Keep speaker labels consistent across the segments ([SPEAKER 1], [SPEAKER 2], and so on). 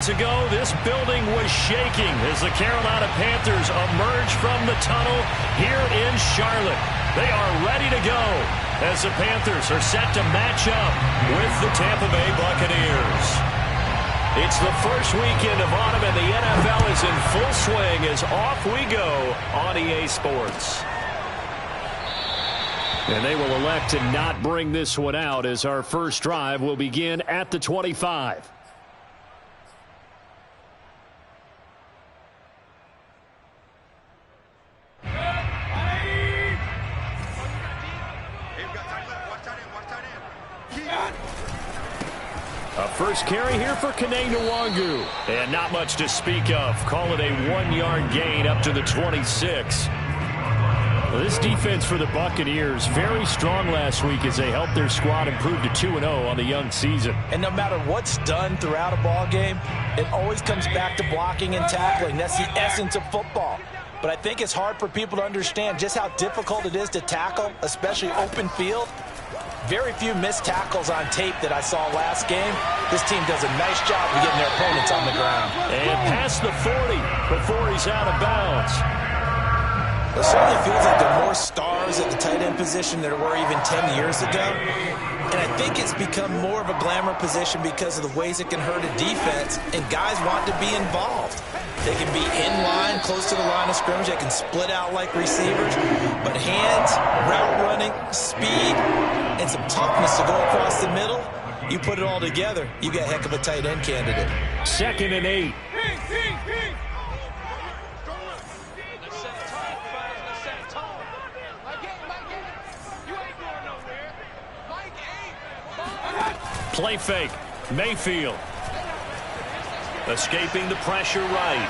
[SPEAKER 1] hours ago, this building was shaking as the Carolina Panthers emerge from the tunnel here in Charlotte. They are ready to go as the Panthers are set to match up with the Tampa Bay Buccaneers. It's the first weekend of autumn, and the NFL is in full swing as off we go on EA Sports. And they will elect to not bring this one out as our first drive will begin at the 25. A first carry here for Kane-Nwangu. And not much to speak of. Call it a 1-yard gain up to the 26. This defense for the Buccaneers, very strong last week as they helped their squad improve to 2-0 on the young season.
[SPEAKER 2] And no matter what's done throughout a ball game, it always comes back to blocking and tackling. That's the essence of football. But I think it's hard for people to understand just how difficult it is to tackle, especially open field. Very few missed tackles on tape that I saw last game. This team does a nice job of getting their opponents on the ground.
[SPEAKER 1] And past the 40 before he's out of bounds.
[SPEAKER 2] It certainly feels like there are more stars at the tight end position than there were even 10 years ago. And I think it's become more of a glamour position because of the ways it can hurt a defense, and guys want to be involved. They can be in line, close to the line of scrimmage. They can split out like receivers. But hands, route running, speed, and some toughness to go across the middle, you put it all together, you got a heck of a tight end candidate.
[SPEAKER 1] 2nd and 8. Play fake. Mayfield. Escaping the pressure right.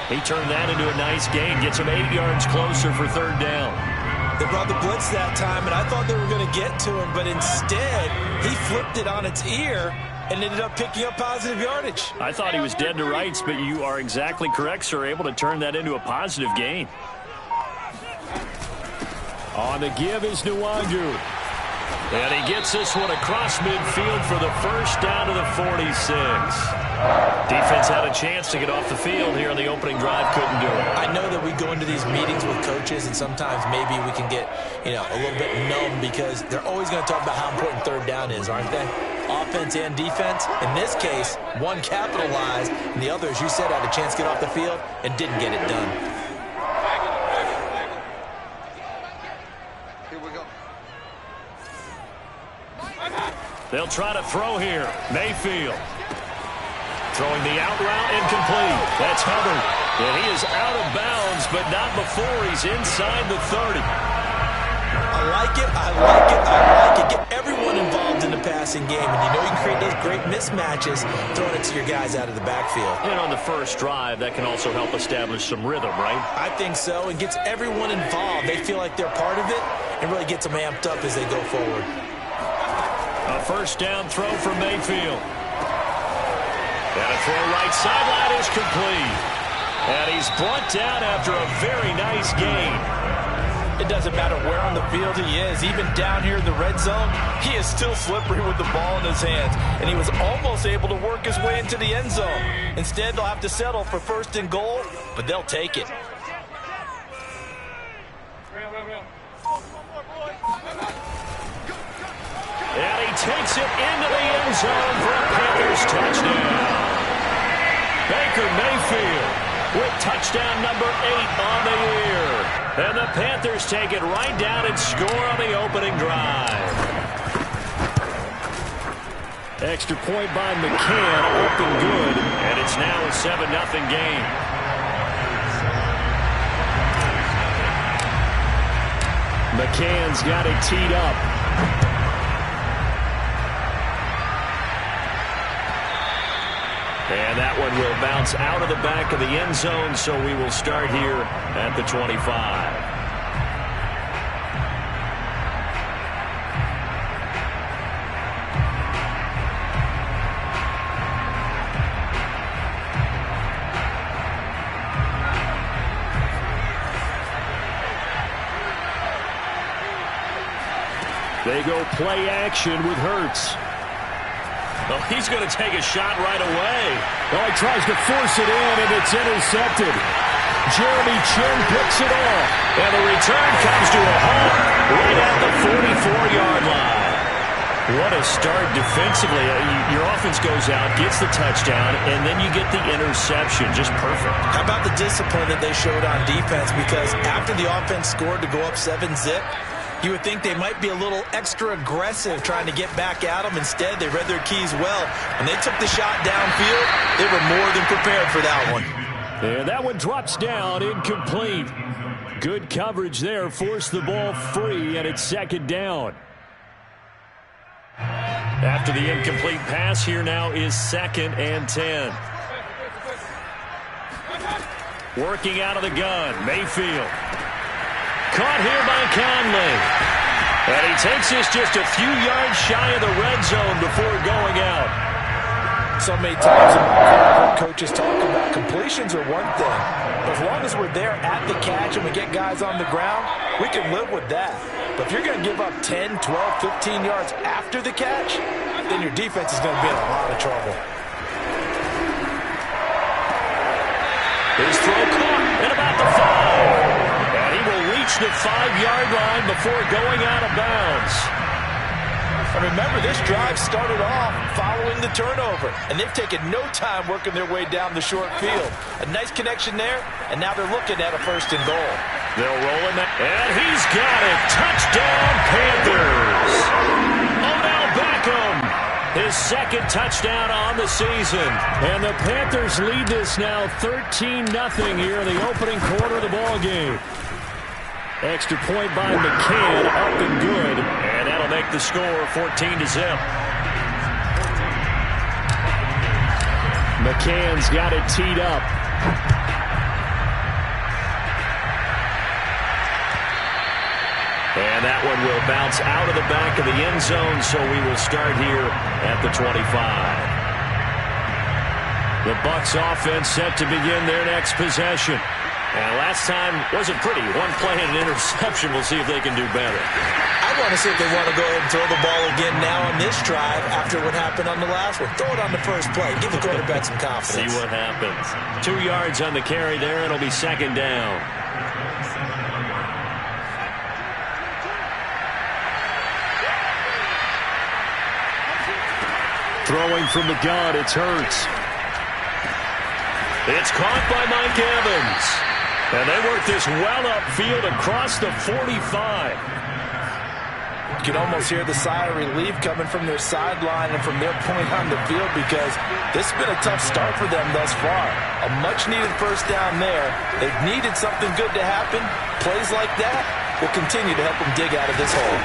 [SPEAKER 1] He turned that into a nice gain. Gets him 8 yards closer for 3rd down.
[SPEAKER 2] They brought the blitz that time, and I thought they were going to get to him, but instead, he flipped it on its ear and ended up picking up positive yardage.
[SPEAKER 1] I thought he was dead to rights, but you are exactly correct, sir. Able to turn that into a positive gain. On the give is Nwangu. And he gets this one across midfield for the first down to the 46. Defense had a chance to get off the field here on the opening drive. Couldn't do it.
[SPEAKER 2] I know that we go into these meetings with coaches, and sometimes maybe we can get, a little bit numb because they're always going to talk about how important 3rd down is, aren't they? Offense and defense. In this case, one capitalized, and the other, as you said, had a chance to get off the field and didn't get it done.
[SPEAKER 1] They'll try to throw here. Mayfield. Throwing the out route incomplete. That's Hubbard. And he is out of bounds, but not before he's inside the 30.
[SPEAKER 2] I like it. I like it. I like it. Get everyone involved in the passing game. And you can create those great mismatches throwing it to your guys out of the backfield.
[SPEAKER 1] And on the first drive, that can also help establish some rhythm, right?
[SPEAKER 2] I think so. And gets everyone involved. They feel like they're part of it and really gets them amped up as they go forward.
[SPEAKER 1] A first down throw from Mayfield. And a throw right sideline is complete. And he's brought down after a very nice gain.
[SPEAKER 2] It doesn't matter where on the field he is. Even down here in the red zone, he is still slippery with the ball in his hands. And he was almost able to work his way into the end zone. Instead, they'll have to settle for 1st and goal, but they'll take it.
[SPEAKER 1] And he takes it into the end zone for a Panthers touchdown. Baker Mayfield with touchdown number 8 on the year. And the Panthers take it right down and score on the opening drive. Extra point by McCann, up and good. And it's now a 7-0 game. McCann's got it teed up. And that one will bounce out of the back of the end zone, so we will start here at the 25. They go play action with Hurts. Oh, he's going to take a shot right away.
[SPEAKER 3] Oh, he tries to force it in, and it's intercepted. Jeremy Chin picks it off.
[SPEAKER 1] And the return comes to a halt right at the 44-yard line. What a start defensively. Your offense goes out, gets the touchdown, and then you get the interception. Just perfect.
[SPEAKER 2] How about the discipline that they showed on defense? Because after the offense scored to go up 7-zip, you would think they might be a little extra aggressive trying to get back at them. Instead, they read their keys well. When they took the shot downfield, they were more than prepared for that one.
[SPEAKER 3] And that one drops down, incomplete. Good coverage there, forced the ball free, and it's second down.
[SPEAKER 1] After the incomplete pass, here now is 2nd and 10. Working out of the gun, Mayfield. Caught here by Conley. And he takes this just a few yards shy of the red zone before going out.
[SPEAKER 2] So many times in my career, coaches talk about completions are one thing. But as long as we're there at the catch and we get guys on the ground, we can live with that. But if you're going to give up 10, 12, 15 yards after the catch, then your defense is going to be in a lot of trouble.
[SPEAKER 1] His throw caught at about the 5. And he will reach the 5-yard line before going out of bounds.
[SPEAKER 2] And remember, this drive started off following the turnover, and they've taken no time working their way down the short field. A nice connection there, and now they're looking at a 1st and goal.
[SPEAKER 1] They'll roll him, and he's got it. Touchdown, Panthers. Odell Beckham, his 2nd touchdown on the season.
[SPEAKER 3] And the Panthers lead this now 13-0 here in the opening quarter of the ballgame. Extra point by McCann, up and good.
[SPEAKER 1] And that'll make the score 14-0.
[SPEAKER 3] McCann's got it teed up.
[SPEAKER 1] And that one will bounce out of the back of the end zone, so we will start here at the 25. The Bucs offense set to begin their next possession. And last time wasn't pretty. One play and an interception. We'll see if they can do better.
[SPEAKER 2] I want to see if they want to go ahead and throw the ball again now on this drive after what happened on the last one. Throw it on the first play. Give the quarterback some confidence.
[SPEAKER 1] See what happens. 2 yards on the carry there. It'll be 2nd down.
[SPEAKER 3] Throwing from the gun, it's Hurts.
[SPEAKER 1] It's caught by Mike Evans. And they work this well upfield across the 45.
[SPEAKER 2] You can almost hear the sigh of relief coming from their sideline and from their point on the field because this has been a tough start for them thus far. A much-needed 1st down there. They've needed something good to happen. Plays like that will continue to help them dig out of this hole.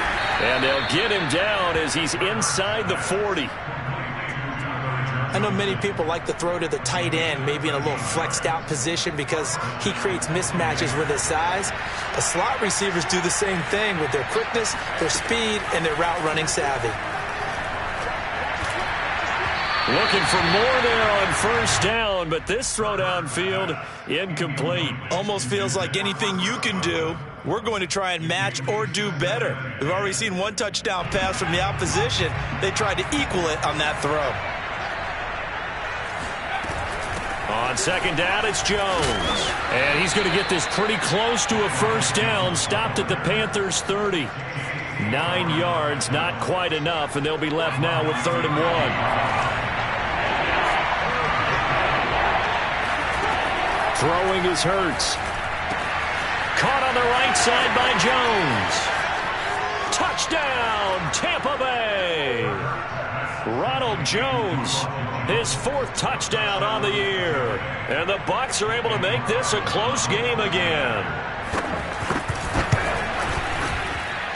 [SPEAKER 1] And they'll get him down as he's inside the 40.
[SPEAKER 2] I know many people like to throw to the tight end, maybe in a little flexed out position because he creates mismatches with his size. The slot receivers do the same thing with their quickness, their speed, and their route running savvy.
[SPEAKER 1] Looking for more there on 1st down, but this throw downfield incomplete.
[SPEAKER 2] Almost feels like anything you can do, we're going to try and match or do better. We've already seen one touchdown pass from the opposition. They tried to equal it on that throw.
[SPEAKER 1] On 2nd down, it's Jones. And he's going to get this pretty close to a 1st down. Stopped at the Panthers' 30. 9 yards, not quite enough, and they'll be left now with 3rd and 1.
[SPEAKER 3] Throwing is Hurts.
[SPEAKER 1] Caught on the right side by Jones. Touchdown, Tampa Bay. Ronald Jones, his 4th touchdown on the year. And the Bucs are able to make this a close game again.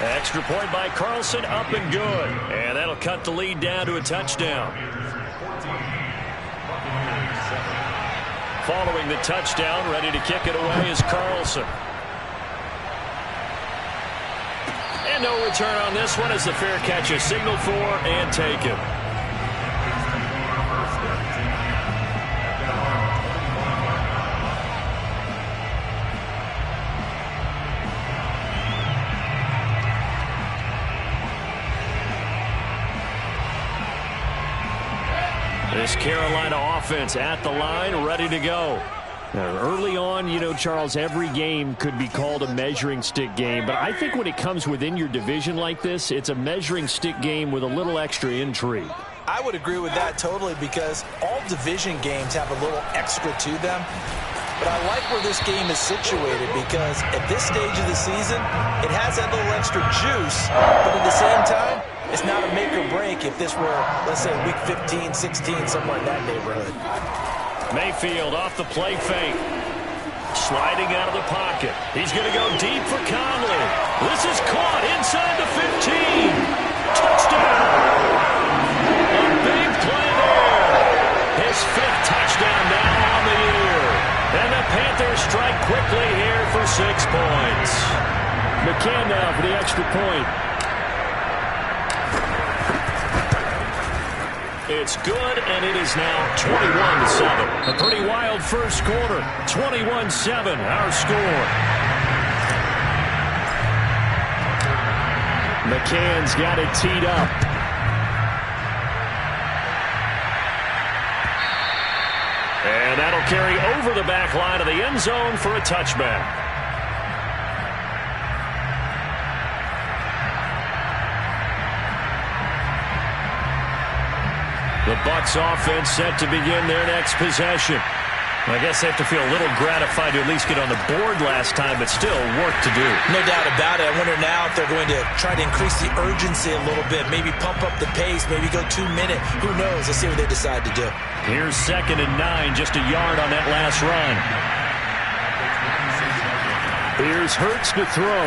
[SPEAKER 1] Extra point by Carlson, up and good. And that'll cut the lead down to a touchdown. Following the touchdown, ready to kick it away is Carlson. And no return on this one as the fair catch is signaled for and taken. This Carolina offense at the line, ready to go.
[SPEAKER 3] Now, early on, you know, Charles, every game could be called a measuring stick game. But I think when it comes within your division like this, it's a measuring stick game with a little extra intrigue.
[SPEAKER 2] I would agree with that totally because all division games have a little extra to them. But I like where this game is situated because at this stage of the season, it has that little extra juice. But at the same time, it's not a make or break if this were, let's say, week 15, 16, somewhere in that neighborhood.
[SPEAKER 1] Mayfield off the play fake. Sliding out of the pocket. He's going to go deep for Conley. This is caught inside the 15. Touchdown. A big play there. His 5th touchdown now on the year. And the Panthers strike quickly here for 6 points.
[SPEAKER 3] McCann now for the extra point.
[SPEAKER 1] It's good, and it is now 21-7. A pretty wild first quarter. 21-7, our score.
[SPEAKER 3] McCann's got it teed up.
[SPEAKER 1] And that'll carry over the back line of the end zone for a touchback. The Bucs offense set to begin their next possession. I guess they have to feel a little gratified to at least get on the board last time, but still work to do.
[SPEAKER 2] No doubt about it. I wonder now if they're going to try to increase the urgency a little bit, maybe pump up the pace, maybe go 2 minute. Who knows? Let's see what they decide to do.
[SPEAKER 1] Here's 2nd and 9, just a yard on that last run.
[SPEAKER 3] Here's Hurts to throw.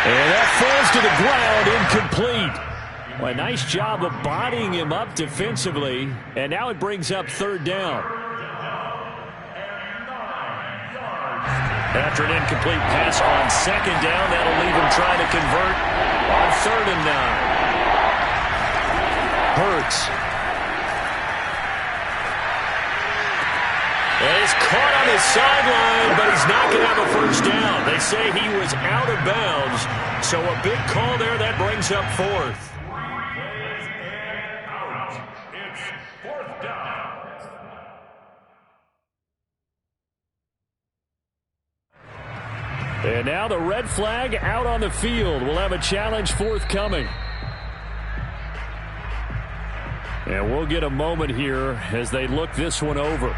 [SPEAKER 3] And that falls to the ground, incomplete. Well, a nice job of bodying him up defensively, and now it brings up 3rd down.
[SPEAKER 1] After an incomplete pass on 2nd down, that'll leave him trying to convert on 3rd and 9.
[SPEAKER 3] Hurts.
[SPEAKER 1] And he's caught on his sideline, but he's not going to have a first down. They say he was out of bounds, so a big call there that brings up 4th.
[SPEAKER 3] And now the red flag out on the field. We'll have a challenge forthcoming. And we'll get a moment here as they look this one over.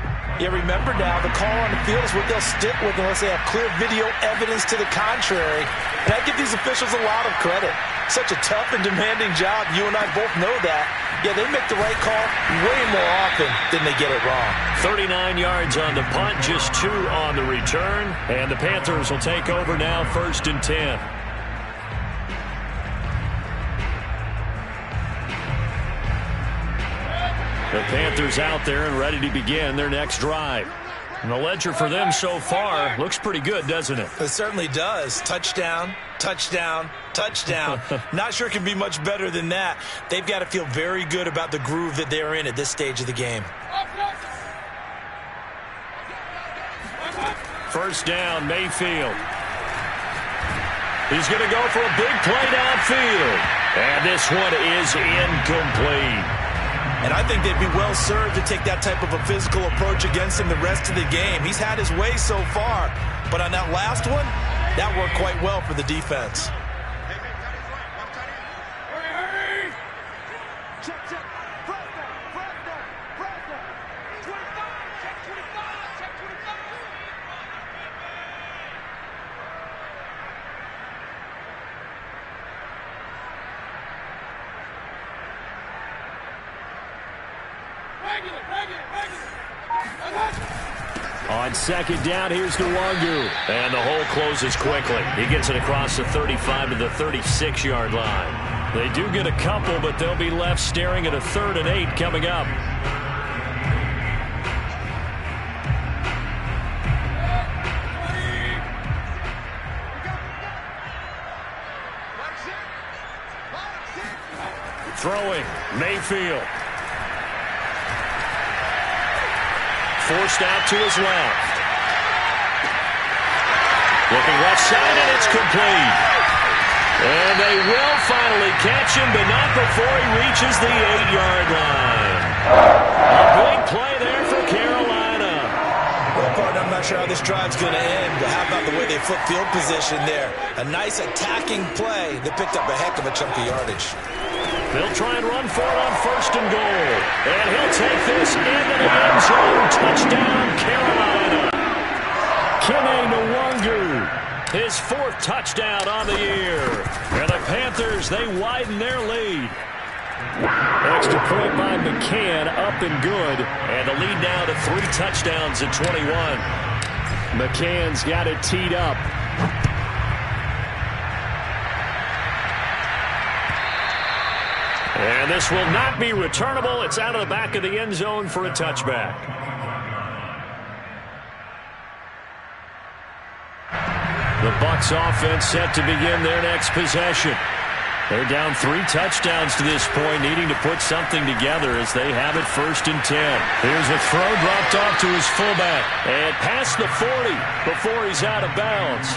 [SPEAKER 2] Yeah, remember now, the call on the field is what they'll stick with unless they have clear video evidence to the contrary. And I give these officials a lot of credit. Such a tough and demanding job. You and I both know that. Yeah, they make the right call way more often than they get it wrong.
[SPEAKER 1] 39 yards on the punt, just 2 on the return. And the Panthers will take over now, 1st and 10. The Panthers out there and ready to begin their next drive. And the ledger for them so far looks pretty good, doesn't it?
[SPEAKER 2] It certainly does. Touchdown, touchdown, touchdown. Not sure it can be much better than that. They've got to feel very good about the groove that they're in at this stage of the game.
[SPEAKER 1] 1st down, Mayfield. He's going to go for a big play downfield. And this one is incomplete.
[SPEAKER 2] And I think they'd be well served to take that type of a physical approach against him the rest of the game. He's had his way so far. But on that last one, that worked quite well for the defense.
[SPEAKER 3] On 2nd down, here's Nwangu.
[SPEAKER 1] And the hole closes quickly. He gets it across the 35 to the 36-yard line. They do get a couple, but they'll be left staring at a 3rd and 8 coming up. Throwing, Mayfield. Forced out to his left. Looking left side, and it's complete. And they will finally catch him, but not before he reaches the 8-yard line. A big play there for Carolina.
[SPEAKER 2] Well, partner, I'm not sure how this drive's going to end, but how about the way they flip field position there? A nice attacking play that picked up a heck of a chunk of yardage.
[SPEAKER 1] They'll try and run for it on 1st and goal. And he'll take this into the end zone. Touchdown, Carolina. Kene Nwangu. His 4th touchdown on the year. And the Panthers, they widen their lead. Extra point by McCann, up and good. And the lead now to 3 touchdowns at 21. McCann's got it teed up. And this will not be returnable. It's out of the back of the end zone for a touchback. The Bucs offense set to begin their next possession. They're down 3 touchdowns to this point, needing to put something together as they have it 1st and 10. Here's a throw dropped off to his fullback. And past the 40 before he's out of bounds.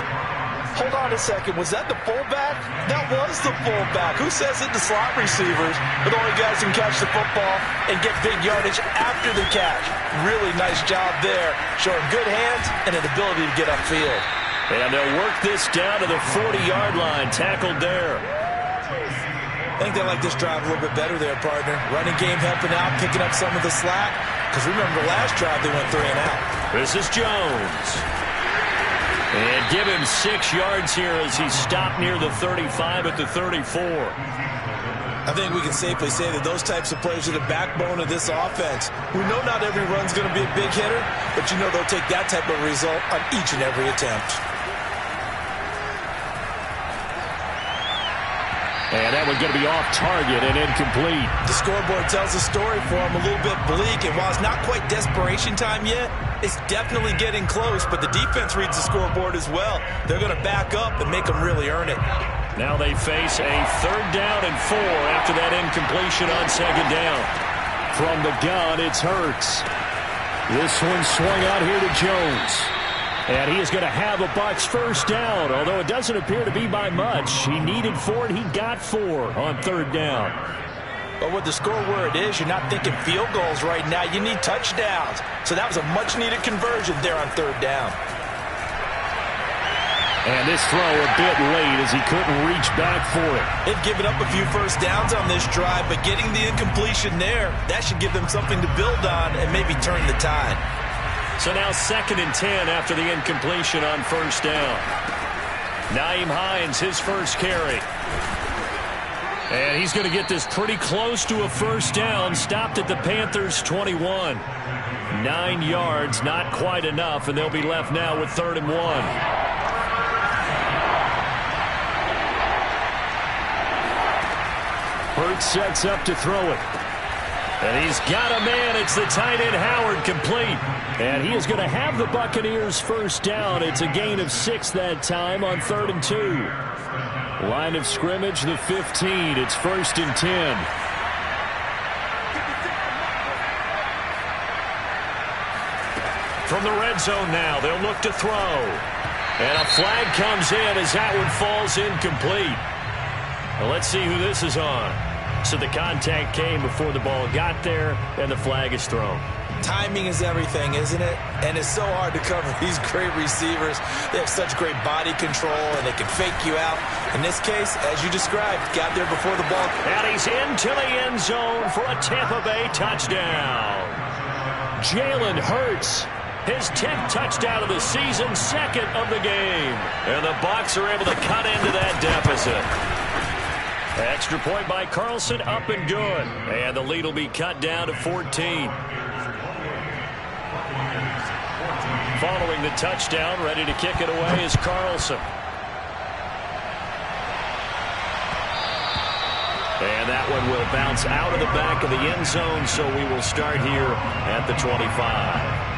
[SPEAKER 2] Hold on a second. Was that the fullback? That was the fullback. Who says it? The slot receivers are the only guys who can catch the football and get big yardage after the catch. Really nice job there. Showing good hands and an ability to get upfield.
[SPEAKER 1] And they'll work this down to the 40-yard line. Tackled there.
[SPEAKER 2] I think they like this drive a little bit better there, partner. Running game helping out, picking up some of the slack. Because remember, last drive they went 3 and out.
[SPEAKER 1] This is Jones. And give him 6 yards here as he's stopped near the 35 at the 34.
[SPEAKER 2] I think we can safely say that those types of plays are the backbone of this offense. We know not every run's going to be a big hitter, but you know they'll take that type of result on each and every attempt.
[SPEAKER 3] And that one's going to be off target and incomplete.
[SPEAKER 2] The scoreboard tells a story for him, a little bit bleak, and while it's not quite desperation time yet, it's definitely getting close, but the defense reads the scoreboard as well. They're going to back up and make them really earn it.
[SPEAKER 1] Now they face a 3rd down and 4 after that incompletion on 2nd down.
[SPEAKER 3] From the gun, it's Hurts. This one swung out here to Jones. And he is going to have a Bucs 1st down, although it doesn't appear to be by much. He needed 4, and he got 4 on 3rd down.
[SPEAKER 2] But with the score where it is, you're not thinking field goals right now. You need touchdowns. So that was a much-needed conversion there on 3rd down.
[SPEAKER 3] And this throw a bit late as he couldn't reach back for it.
[SPEAKER 2] They've given up a few 1st downs on this drive, but getting the incompletion there, that should give them something to build on and maybe turn the tide.
[SPEAKER 1] So now 2nd and 10 after the incompletion on 1st down. Nyheim Hines, his 1st carry. And he's going to get this pretty close to a 1st down. Stopped at the Panthers' 21. 9 yards, not quite enough, and they'll be left now with 3rd and 1.
[SPEAKER 3] Hurts sets up to throw it.
[SPEAKER 1] And he's got a man. It's the tight end Howard, complete.
[SPEAKER 3] And he is going to have the Buccaneers 1st down. It's a gain of 6 that time on 3rd and 2. Line of scrimmage, the 15. It's 1st and 10.
[SPEAKER 1] From the red zone now, they'll look to throw. And a flag comes in as that one falls incomplete. Well, let's see who this is on. So the contact came before the ball got there, and the flag is thrown.
[SPEAKER 2] Timing is everything, isn't it? And it's so hard to cover these great receivers. They have such great body control, and they can fake you out. In this case, as you described, got there before the ball.
[SPEAKER 1] And he's into the end zone for a Tampa Bay touchdown. Jalen Hurts, his 10th touchdown of the season, 2nd of the game. And the Bucs are able to cut into that deficit. Extra point by Carlson, up and good. And the lead will be cut down to 14. Following the touchdown, ready to kick it away is Carlson. And that one will bounce out of the back of the end zone, so we will start here at the 25.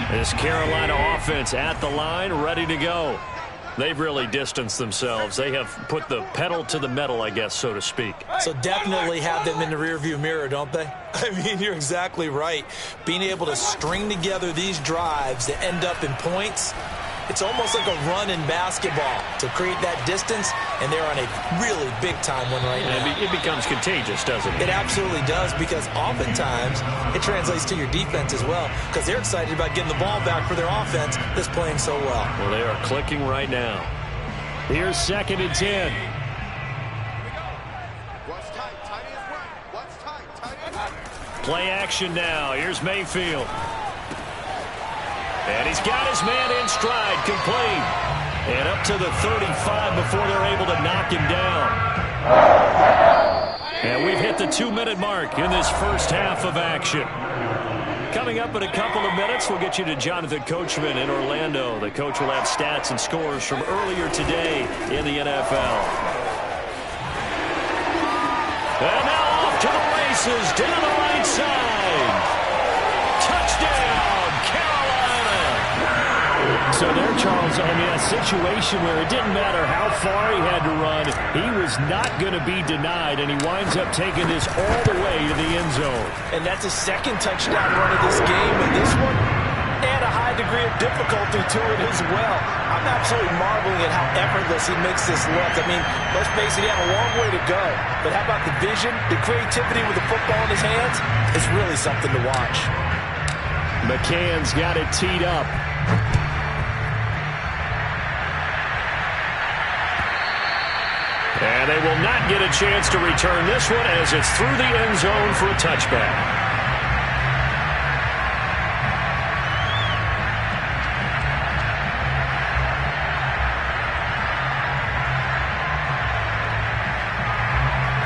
[SPEAKER 1] This Carolina offense at the line, ready to go. They've really distanced themselves. They have put the pedal to the metal, I guess, so to speak.
[SPEAKER 2] So definitely have them in the rearview mirror, don't they? I mean, you're exactly right. Being able to string together these drives that end up in points, it's almost like a run in basketball to create that distance, and they're on a really big-time one right now.
[SPEAKER 1] It becomes contagious, doesn't it?
[SPEAKER 2] It absolutely does, because oftentimes it translates to your defense as well, because they're excited about getting the ball back for their offense that's playing so well.
[SPEAKER 1] Well, they are clicking right now.
[SPEAKER 3] Here's 2nd and 10.
[SPEAKER 1] Play action now. Here's Mayfield. And he's got his man in stride, complete. And up to the 35 before they're able to knock him down. And we've hit the 2-minute mark in this first half of action. Coming up in a couple of minutes, we'll get you to Jonathan Coachman in Orlando. The coach will have stats and scores from earlier today in the NFL. And now off to the races down the right side. Touchdown, Carolina.
[SPEAKER 3] So there, Charles, I mean, a situation where it didn't matter how far he had to run, he was not going to be denied, and he winds up taking this all the way to the end zone.
[SPEAKER 2] And that's his second touchdown run of this game, and this one, and a high degree of difficulty to it as well. I'm absolutely marveling at how effortless he makes this look. I mean, let's face it, he had a long way to go. But how about the vision, the creativity with the football in his hands? It's really something to watch.
[SPEAKER 3] McCann's got it teed up.
[SPEAKER 1] And they will not get a chance to return this one as it's through the end zone for a touchback.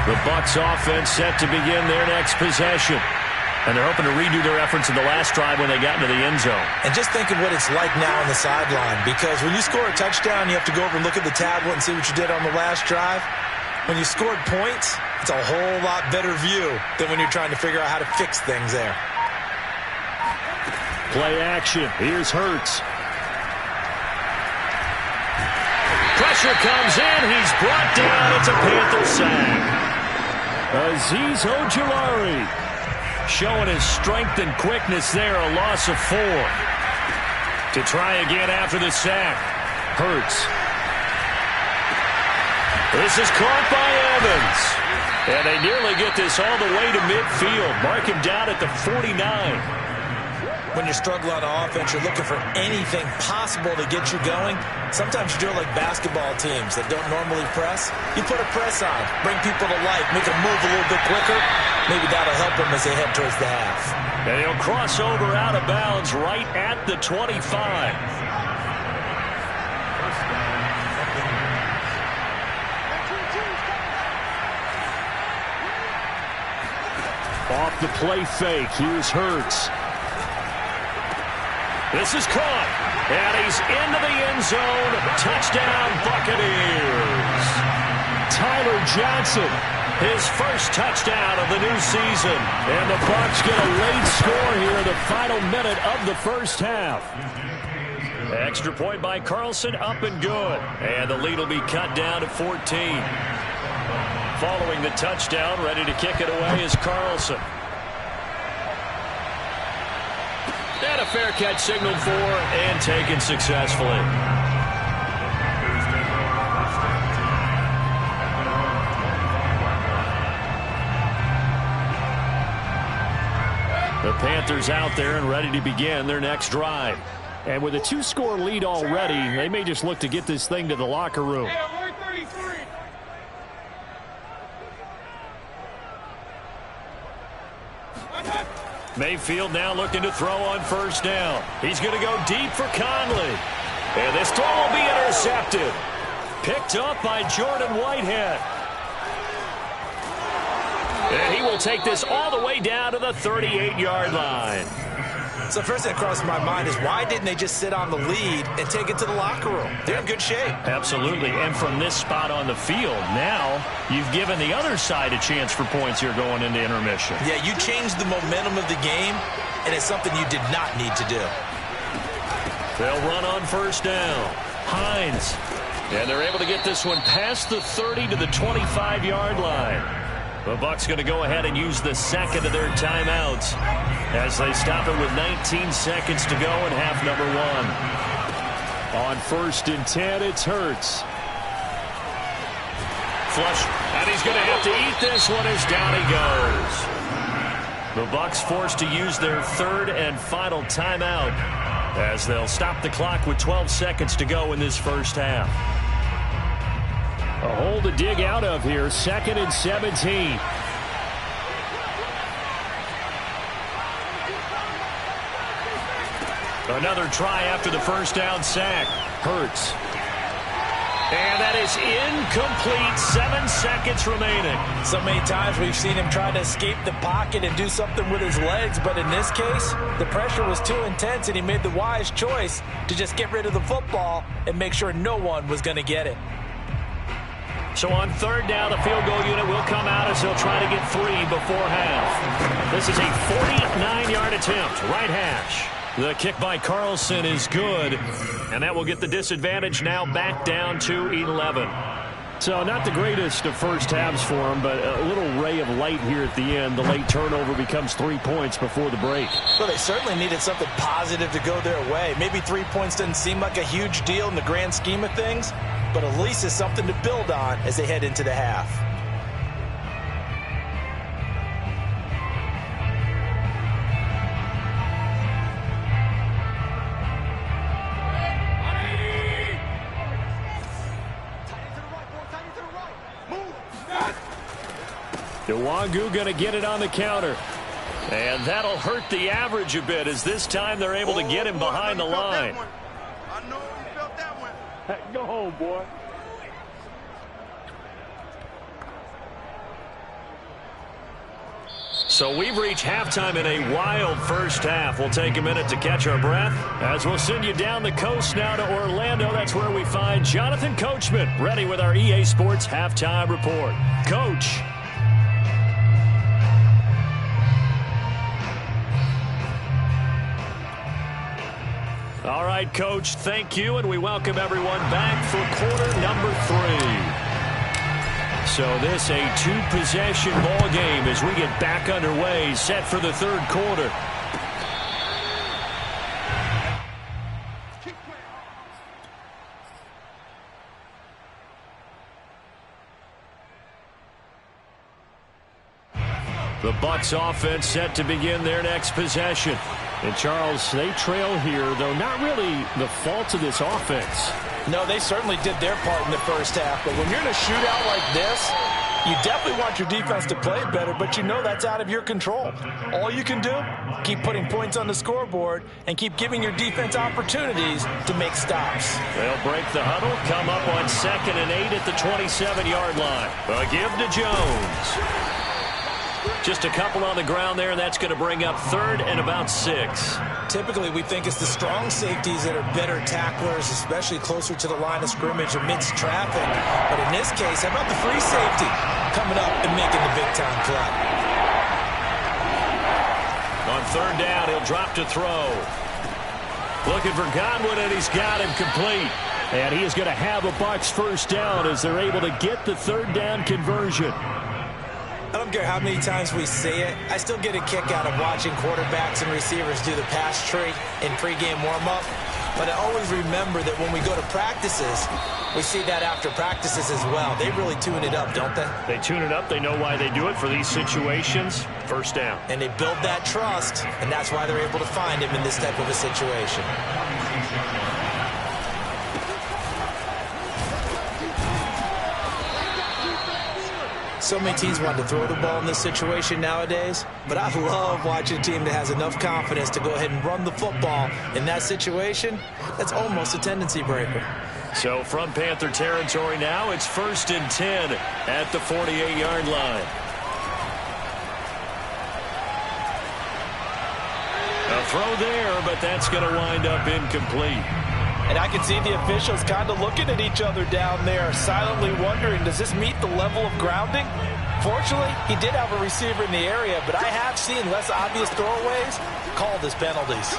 [SPEAKER 1] The Bucs offense set to begin their next possession. And they're hoping to redo their efforts in the last drive when they got into the end zone.
[SPEAKER 2] And just think of what it's like now on the sideline, because when you score a touchdown, you have to go over and look at the tablet and see what you did on the last drive. When you scored points, it's a whole lot better view than when you're trying to figure out how to fix things there.
[SPEAKER 3] Play action. Here's Hurts.
[SPEAKER 1] Pressure comes in. He's brought down. It's a Panther sack.
[SPEAKER 3] Azeez Ojulari
[SPEAKER 1] showing his strength and quickness there, a loss of 4. To try again after the sack. Hurts. This is caught by Evans. And they nearly get this all the way to midfield. Mark him down at the 49.
[SPEAKER 2] When you struggle on offense, you're looking for anything possible to get you going. Sometimes you do it like basketball teams that don't normally press. You put a press on, bring people to life, make them move a little bit quicker. Maybe that'll help them as they head towards the half.
[SPEAKER 1] And he'll cross over out of bounds right at the 25.
[SPEAKER 3] Off the play fake. Here's Hurts.
[SPEAKER 1] This is caught, and he's into the end zone. Touchdown, Buccaneers.
[SPEAKER 3] Tyler Johnson,
[SPEAKER 1] his first touchdown of the new season. And the Bucs get a late score here in the final minute of the first half. Extra point by Carlson, up and good. And the lead will be cut down to 14. Following the touchdown, ready to kick it away is Carlson. And a fair catch signaled for and taken successfully. The Panthers out there and ready to begin their next drive.
[SPEAKER 3] And with a 2-score lead already, they may just look to get this thing to the locker room.
[SPEAKER 1] Mayfield now looking to throw on first down. He's going to go deep for Conley. And this throw will be intercepted. Picked up by Jordan Whitehead. And he will take this all the way down to the 38-yard line.
[SPEAKER 2] So the first thing that crosses my mind is why didn't they just sit on the lead and take it to the locker room? They're in good shape.
[SPEAKER 1] Absolutely. And from this spot on the field, now you've given the other side a chance for points here going into intermission.
[SPEAKER 2] Yeah, you changed the momentum of the game, and it's something you did not need to do.
[SPEAKER 1] They'll run on first down. Hines And they're able to get this one past the 30 to the 25-yard line. The Bucs going to go ahead and use the second of their timeouts as they stop it with 19 seconds to go in half number 1.
[SPEAKER 3] On 1st and 10, it's Hurts.
[SPEAKER 1] Flush, and he's going to have to eat this one as down he goes. The Bucs forced to use their third and final timeout as they'll stop the clock with 12 seconds to go in this first half.
[SPEAKER 3] A hole to dig out of here, 2nd and 17.
[SPEAKER 1] Another try after the first down sack.
[SPEAKER 3] Hurts.
[SPEAKER 1] And that is incomplete. 7 seconds remaining.
[SPEAKER 2] So many times we've seen him try to escape the pocket and do something with his legs, but in this case, the pressure was too intense and he made the wise choice to just get rid of the football and make sure no one was going to get it.
[SPEAKER 1] So on 3rd down, the field goal unit will come out as they'll try to get 3 before half. This is a 49-yard attempt, right hash. The kick by Carlson is good, and that will get the disadvantage now back down to 11.
[SPEAKER 3] So not the greatest of first halves for him, but a little ray of light here at the end. The late turnover becomes 3 points before the break.
[SPEAKER 2] Well, they certainly needed something positive to go their way. Maybe 3 points doesn't seem like a huge deal in the grand scheme of things, but at least it's something to build on as they head into the half.
[SPEAKER 3] Nwangu going to get it on the counter.
[SPEAKER 1] And that'll hurt the average a bit as this time they're able to get him behind the line.
[SPEAKER 4] I know you felt that one.
[SPEAKER 3] Hey, go home, boy.
[SPEAKER 1] So we've reached halftime in a wild first half. We'll take a minute to catch our breath as we'll send you down the coast now to Orlando. That's where we find Jonathan Coachman ready with our EA Sports Halftime Report. Coach. All right, Coach, thank you, and we welcome everyone back for quarter number 3. So this a 2-possession ball game as we get back underway, set for the 3rd quarter. The Bucs offense set to begin their next possession. And, Charles, they trail here, though not really the fault of this offense.
[SPEAKER 2] No, they certainly did their part in the first half. But when you're in a shootout like this, you definitely want your defense to play better, but you know that's out of your control. All you can do, keep putting points on the scoreboard and keep giving your defense opportunities to make stops.
[SPEAKER 1] They'll break the huddle, come up on 2nd and 8 at the 27-yard line. A give to Jones. Just a couple on the ground there, and that's going to bring up 3rd and about 6.
[SPEAKER 2] Typically, we think it's the strong safeties that are better tacklers, especially closer to the line of scrimmage amidst traffic. But in this case, how about the free safety coming up and making the big-time play?
[SPEAKER 1] On 3rd down, he'll drop to throw. Looking for Godwin, and he's got him complete.
[SPEAKER 3] And he is going to have a Bucs first down as they're able to get the 3rd down conversion.
[SPEAKER 2] I don't care how many times we say it, I still get a kick out of watching quarterbacks and receivers do the pass tree in pregame warm-up. But I always remember that when we go to practices, we see that after practices as well. They really tune it up, don't they?
[SPEAKER 1] They tune it up. They know why they do it for these situations. First down.
[SPEAKER 2] And they build that trust, and that's why they're able to find him in this type of a situation. So many teams want to throw the ball in this situation nowadays, but I love watching a team that has enough confidence to go ahead and run the football. In that situation, that's almost a tendency breaker.
[SPEAKER 1] So from Panther territory now, it's 1st and 10 at the 48-yard line. A throw there, but that's going to wind up incomplete.
[SPEAKER 2] And I can see the officials kind of looking at each other down there, silently wondering, does this meet the level of grounding? Fortunately, he did have a receiver in the area, but I have seen less obvious throwaways called as penalties.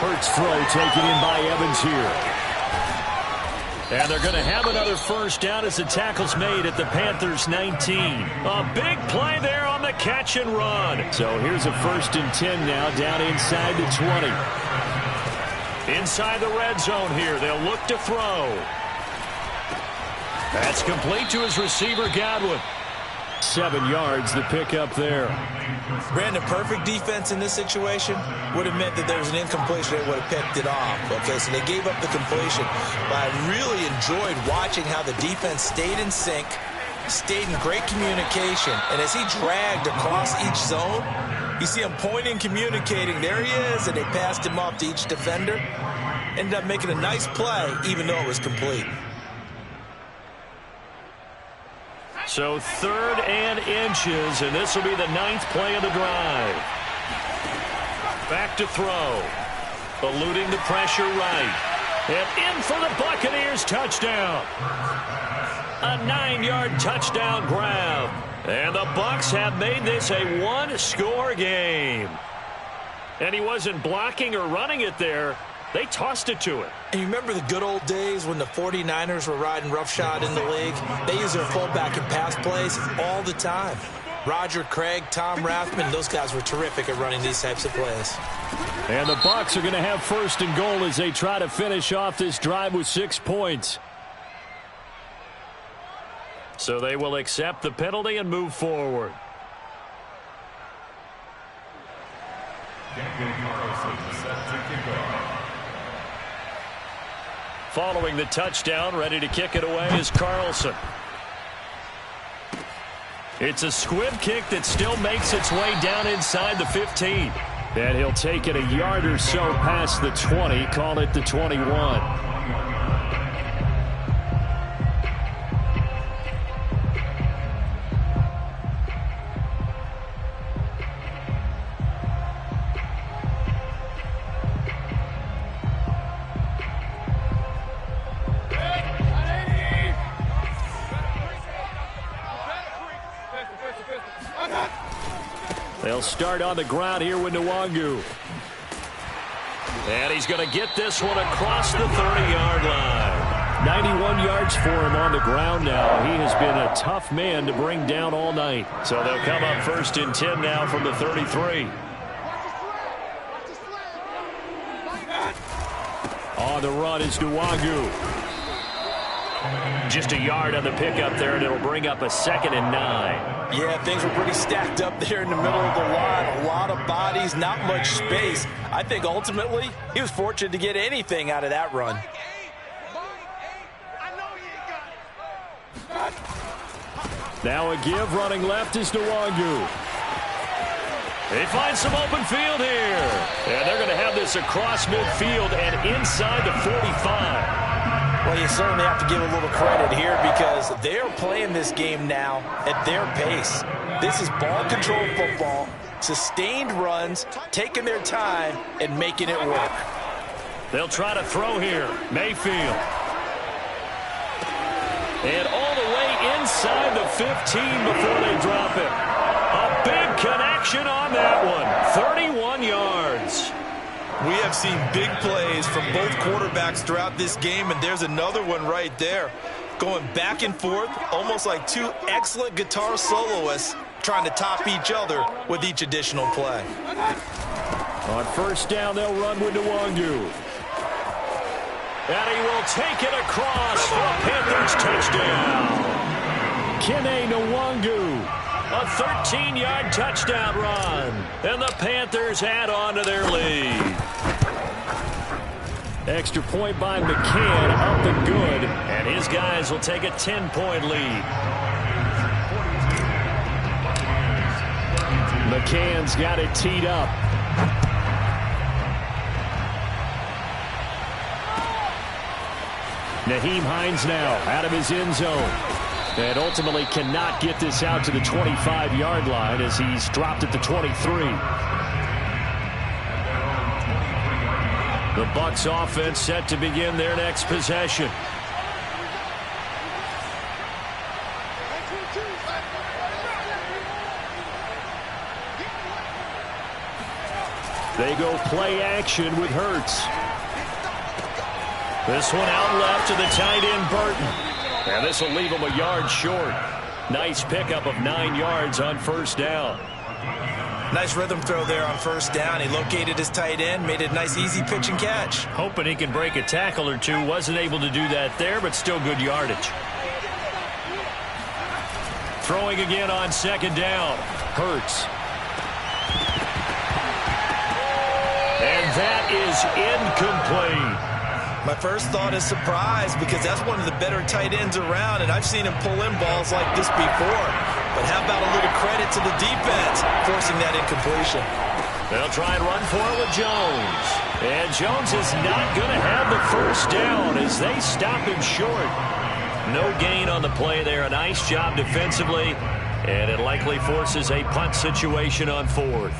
[SPEAKER 3] Hurts throw taken in by Evans here.
[SPEAKER 1] And they're going to have another first down as the tackle's made at the Panthers 19. A big play there on the catch and run.
[SPEAKER 3] So here's a 1st and 10 now down inside the 20.
[SPEAKER 1] Inside the red zone here. They'll look to throw. That's complete to his receiver, Godwin.
[SPEAKER 3] 7 yards the pickup there.
[SPEAKER 2] Brandon, perfect defense in this situation would have meant that there was an incompletion. They would have picked it off. Okay, so they gave up the completion. But I really enjoyed watching how the defense stayed in sync, stayed in great communication. And as he dragged across each zone, you see him pointing, communicating. There he is, and they passed him off to each defender. Ended up making a nice play, even though it was complete.
[SPEAKER 1] So 3rd and inches, and this will be the 9th play of the drive. Back to throw. Eluding the pressure right. And in for the Buccaneers touchdown. A 9-yard touchdown grab. And the Bucs have made this a one-score game. And he wasn't blocking or running it there. They tossed it to him.
[SPEAKER 2] And you remember the good old days when the 49ers were riding roughshod in the league? They used their fullback in pass plays all the time. Roger Craig, Tom Rathman, those guys were terrific at running these types of plays.
[SPEAKER 3] And the Bucs are going to have 1st and goal as they try to finish off this drive with 6 points.
[SPEAKER 1] So they will accept the penalty and move forward. Following the touchdown, ready to kick it away is Carlson. It's a squib kick that still makes its way down inside the 15.
[SPEAKER 3] And he'll take it a yard or so past the 20, call it the 21. They'll start on the ground here with Nwangu.
[SPEAKER 1] And he's going to get this one across the 30-yard line.
[SPEAKER 3] 91 yards for him on the ground now. He has been a tough man to bring down all night.
[SPEAKER 1] So they'll come up 1st and 10 now from the 33.
[SPEAKER 3] On the run is Nwangu.
[SPEAKER 1] Just a yard on the pickup there, and it'll bring up a 2nd and 9.
[SPEAKER 2] Yeah, things were pretty stacked up there in the middle of the line. A lot of bodies, not much space. I think ultimately he was fortunate to get anything out of that run.
[SPEAKER 3] Now a give running left is Nwangu.
[SPEAKER 1] They find some open field here. And they're going to have this across midfield and inside the 45.
[SPEAKER 2] Well, you certainly have to give a little credit here because they're playing this game now at their pace. This is ball control football, sustained runs, taking their time, and making it work.
[SPEAKER 1] They'll try to throw here. Mayfield. And all the way inside the 15 before they drop it. A big connection on that one. 31 yards.
[SPEAKER 2] We have seen big plays from both quarterbacks throughout this game, and there's another one right there. Going back and forth, almost like two excellent guitar soloists trying to top each other with each additional play.
[SPEAKER 3] On 1st down, they'll run with Nwangu.
[SPEAKER 1] And he will take it across for a Panthers touchdown.
[SPEAKER 3] Kene Nwangu.
[SPEAKER 1] A 13-yard touchdown run. And the Panthers add on to their lead.
[SPEAKER 3] Extra point by McCann, up and good.
[SPEAKER 1] And his guys will take a 10-point lead.
[SPEAKER 3] McCann's got it teed up. Nyheim Hines now out of his end zone. And ultimately cannot get this out to the 25-yard line as he's dropped at the 23.
[SPEAKER 1] The Bucs offense set to begin their next possession.
[SPEAKER 3] They go play action with Hurts.
[SPEAKER 1] This one out left to the tight end, Burton. And this will leave him a yard short. Nice pickup of 9 yards on first down.
[SPEAKER 2] Nice rhythm throw there on first down. He located his tight end, made it a nice easy pitch and catch.
[SPEAKER 1] Hoping he can break a tackle or two. Wasn't able to do that there, but still good yardage. Throwing again on second down. Hurts. And that is incomplete.
[SPEAKER 2] My first thought is surprise because that's one of the better tight ends around, and I've seen him pull in balls like this before. But how about a little credit to the defense forcing that incompletion?
[SPEAKER 1] They'll try and run for it with Jones. And Jones is not going to have the first down as they stop him short. No gain on the play there. A nice job defensively, and it likely forces a punt situation on fourth.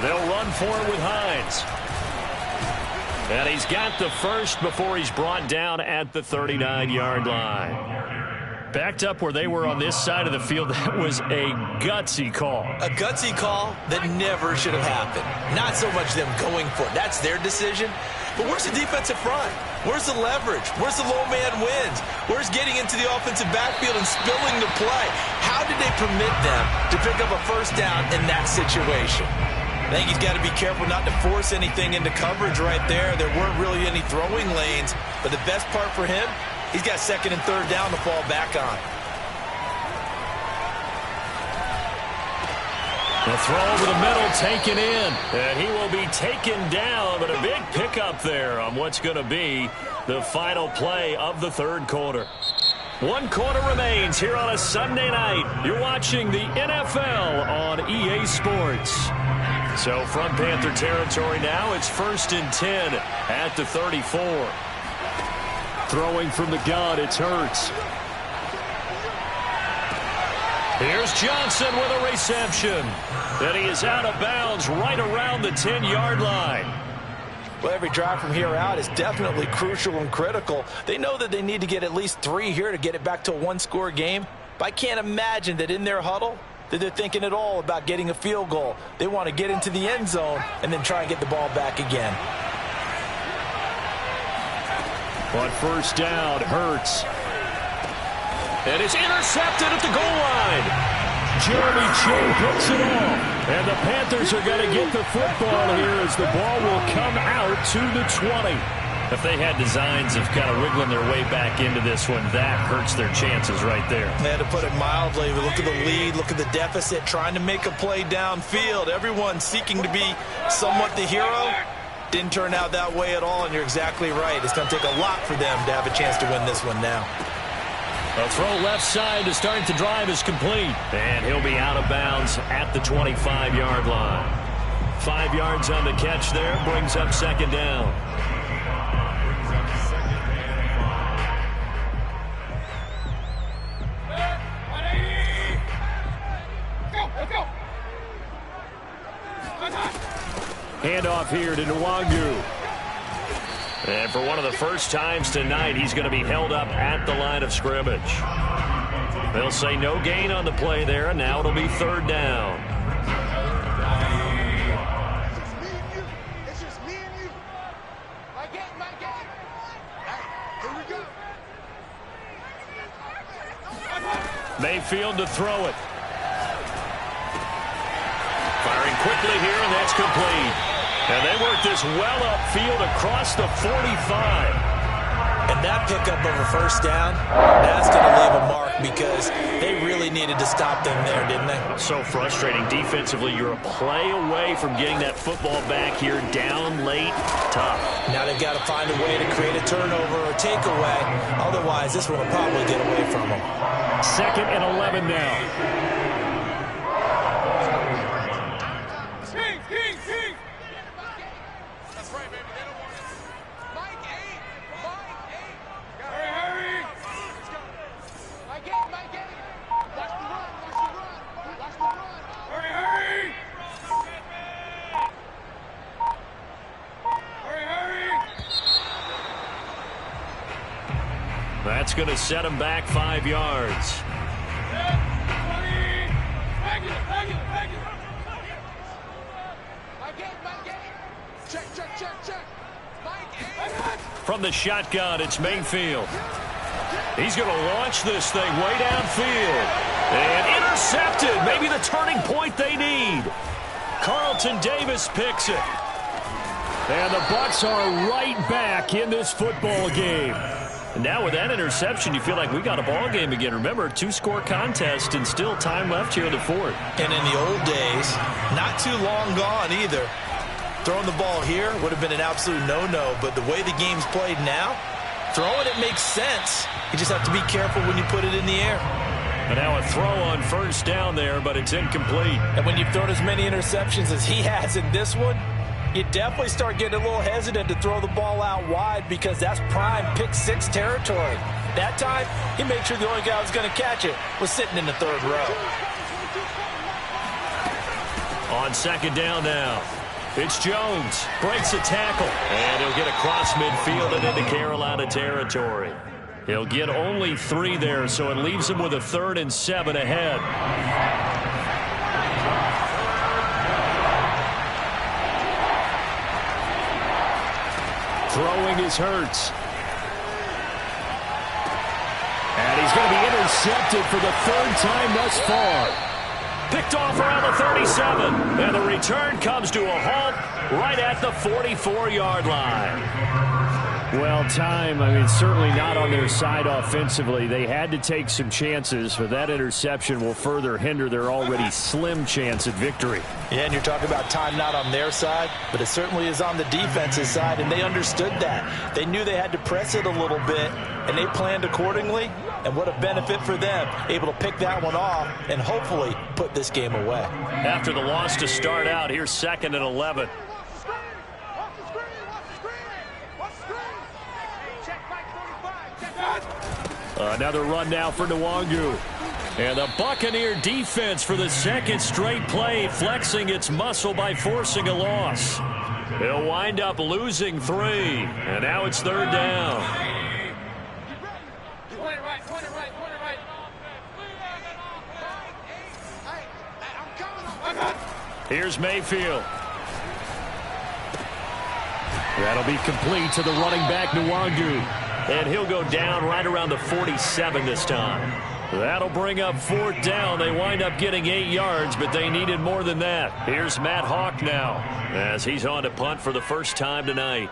[SPEAKER 1] They'll run for it with Hines. And he's got the first before he's brought down at the 39-yard line. Backed up where they were on this side of the field, that was a gutsy call.
[SPEAKER 2] A gutsy call that never should have happened. Not so much them going for it. That's their decision. But where's the defensive front? Where's the leverage? Where's the low man wins? Where's getting into the offensive backfield and spilling the play? How did they permit them to pick up a first down in that situation? I think he's got to be careful not to force anything into coverage right there. There weren't really any throwing lanes. But the best part for him, he's got second and third down to fall back on.
[SPEAKER 1] The throw over the middle taken in. And he will be taken down, but a big pickup there on what's going to be the final play of the third quarter. 1 quarter remains here on a Sunday night. You're watching the NFL on EA Sports. So from Panther territory now, it's 1st and 10 at the 34.
[SPEAKER 3] Throwing from the gun, it's Hurts.
[SPEAKER 1] Here's Johnson with a reception. And he is out of bounds right around the 10-yard line.
[SPEAKER 2] Well, every drive from here out is definitely crucial and critical. They know that they need to get at least 3 here to get it back to a one-score game. But I can't imagine that in their huddle that they're thinking at all about getting a field goal. They want to get into the end zone and then try and get the ball back again.
[SPEAKER 3] On first down, Hurts.
[SPEAKER 1] And it's intercepted at the goal line.
[SPEAKER 3] Jeremy Chin picks it off. And the Panthers are going to get the football here as the ball will come out to the 20.
[SPEAKER 1] If they had designs of kind of wriggling their way back into this one, that hurts their chances right there.
[SPEAKER 2] They had to put it mildly. Look at the lead, look at the deficit, trying to make a play downfield. Everyone seeking to be somewhat the hero. Didn't turn out that way at all, and you're exactly right. It's going to take a lot for them to have a chance to win this one now.
[SPEAKER 1] A throw left side to start the drive is complete. And he'll be out of bounds at the 25-yard line. 5 yards on the catch there, brings up second down.
[SPEAKER 3] Handoff here to Nwangu.
[SPEAKER 1] And for one of the first times tonight, he's going to be held up at the line of scrimmage. They'll say no gain on the play there, and now it'll be third down.
[SPEAKER 4] It's just me and you. My game, my game. Here we go.
[SPEAKER 1] Mayfield to throw it. Firing quickly here, and that's complete. And they work this well upfield across the 45.
[SPEAKER 2] And that pickup of a first down, that's going to leave a mark because they really needed to stop them there, didn't they?
[SPEAKER 1] So frustrating defensively. You're a play away from getting that football back here down late. Tough.
[SPEAKER 2] Now they've got to find a way to create a turnover or takeaway. Otherwise, this one will probably get away from them.
[SPEAKER 3] 2nd and 11 now.
[SPEAKER 1] That's going to set him back 5 yards. From the shotgun, it's Mayfield. He's going to launch this thing way downfield. And intercepted. Maybe the turning point they need. Carlton Davis picks it. And the Bucs are right back in this football game. And now with that interception, you feel like we got a ball game again. Remember, 2-score contest and still time left here in the fourth.
[SPEAKER 2] And in the old days, not too long gone either. Throwing the ball here would have been an absolute no-no, but the way the game's played now, throwing it makes sense. You just have to be careful when you put it in the air.
[SPEAKER 1] And now a throw on first down there, but it's incomplete.
[SPEAKER 2] And when you've thrown as many interceptions as he has in this one, you definitely start getting a little hesitant to throw the ball out wide because that's prime pick-six territory. That time, he made sure the only guy who was going to catch it was sitting in the third row.
[SPEAKER 1] On second down now. It's Jones. Breaks a tackle. And he'll get across midfield and into Carolina territory. He'll get only 3 there, so it leaves him with a 3rd and 7 ahead. Throwing is Hurts. And he's going to be intercepted for the 3rd time thus far. Picked off around the 37. And the return comes to a halt right at the 44-yard line.
[SPEAKER 3] Well, certainly not on their side offensively. They had to take some chances, but that interception will further hinder their already slim chance at victory.
[SPEAKER 2] Yeah, and you're talking about time not on their side, but it certainly is on the defense's side, and they understood that. They knew they had to press it a little bit, and they planned accordingly, and what a benefit for them, able to pick that one off and hopefully put this game away.
[SPEAKER 1] After the loss to start out, here's 2nd and 11. Another run now for Nwangu. And the Buccaneer defense for the 2nd straight play, flexing its muscle by forcing a loss. They'll wind up losing 3. And now it's 3rd down. Here's Mayfield. That'll be complete to the running back, Nwangu. And he'll go down right around the 47 this time. That'll bring up 4th down. They wind up getting 8 yards, but they needed more than that. Here's Matt Hawk now as he's on to punt for the first time tonight.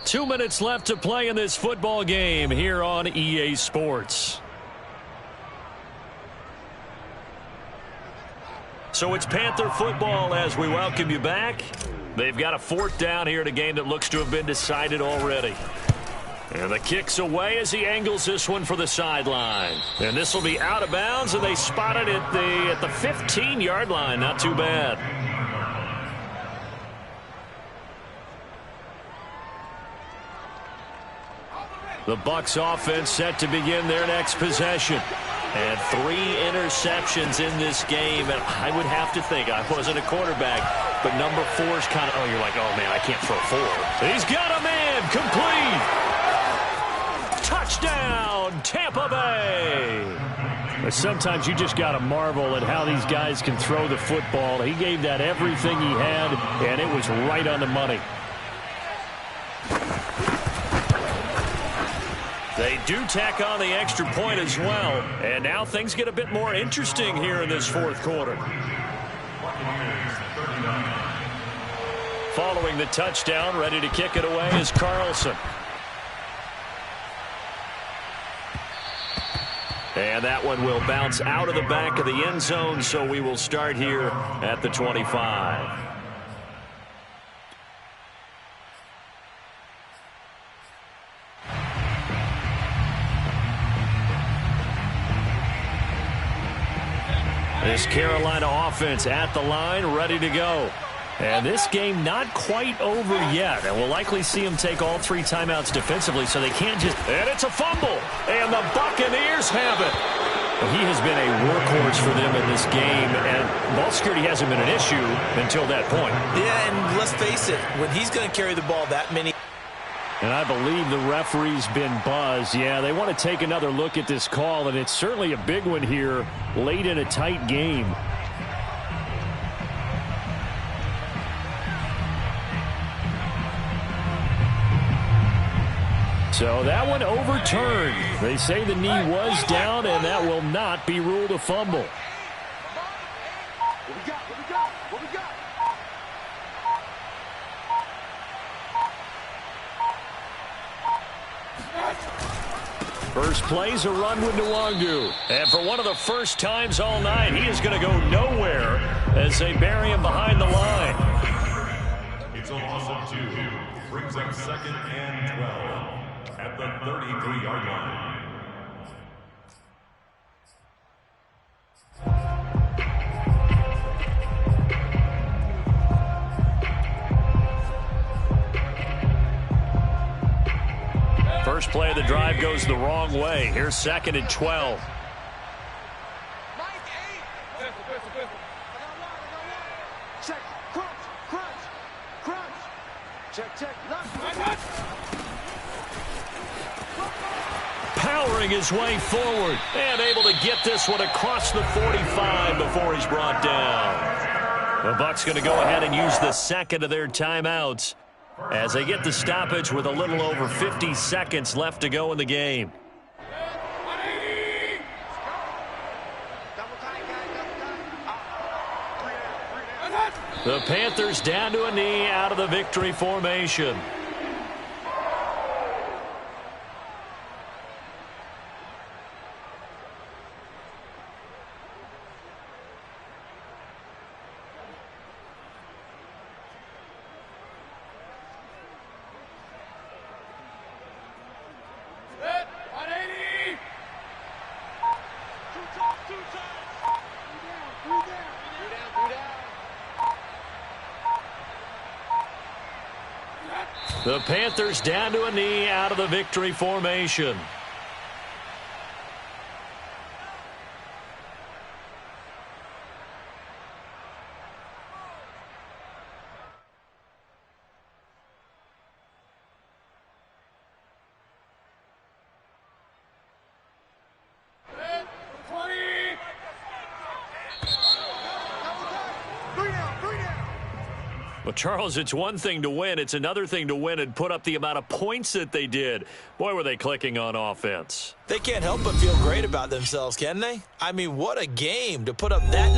[SPEAKER 1] Two minutes left to play in this football game here on EA Sports. So it's Panther football as we welcome you back. They've got a 4th down here in a game that looks to have been decided already. And the kick's away as he angles this one for the sideline. And this will be out of bounds, and they spot it at the 15-yard line. Not too bad. The Bucs offense set to begin their next possession. And 3 interceptions in this game, and I would have to think, I wasn't a quarterback, but number 4's kind of, you're like, oh, man, I can't throw 4. He's got a man, complete. Touchdown, Tampa Bay.
[SPEAKER 3] But sometimes you just got to marvel at how these guys can throw the football. He gave that everything he had, and it was right on the money.
[SPEAKER 1] They do tack on the extra point as well. And now things get a bit more interesting here in this 4th quarter. Following the touchdown, ready to kick it away is Carlson. And that one will bounce out of the back of the end zone, so we will start here at the 25. This Carolina offense at the line, ready to go. And this game not quite over yet. And we'll likely see them take all 3 timeouts defensively, so they can't just... And it's a fumble. And the Buccaneers have it. He has been a workhorse for them in this game, and ball security hasn't been an issue until that point.
[SPEAKER 2] Yeah, and let's face it, when he's going to carry the ball that many...
[SPEAKER 3] And I believe the referee's been buzzed. Yeah, they want to take another look at this call, and it's certainly a big one here late in a tight game. So that one overturned. They say the knee was down, and that will not be ruled a fumble.
[SPEAKER 4] What we got?
[SPEAKER 3] First play's a run with Nwangu. And for one of the first times all night, he is going to go nowhere as they bury him behind the line.
[SPEAKER 5] It's a loss of 2. Brings up 2nd and 12 at the 33-yard line.
[SPEAKER 3] First play of the drive goes the wrong way. Here's 2nd and 12.
[SPEAKER 4] Check, crunch. Check.
[SPEAKER 3] Powering his way forward and able to get this one across the 45 before he's brought down. The Bucs going to go ahead and use the second of their timeouts as they get the stoppage with a little over 50 seconds left to go in the game. The Panthers down to a knee out of the victory formation. The Panthers down to a knee out of the victory formation. Well, Charles, it's one thing to win. It's another thing to win and put up the amount of points that they did. Boy, were they clicking on offense.
[SPEAKER 2] They can't help but feel great about themselves, can they? I mean, what a game to put up that number.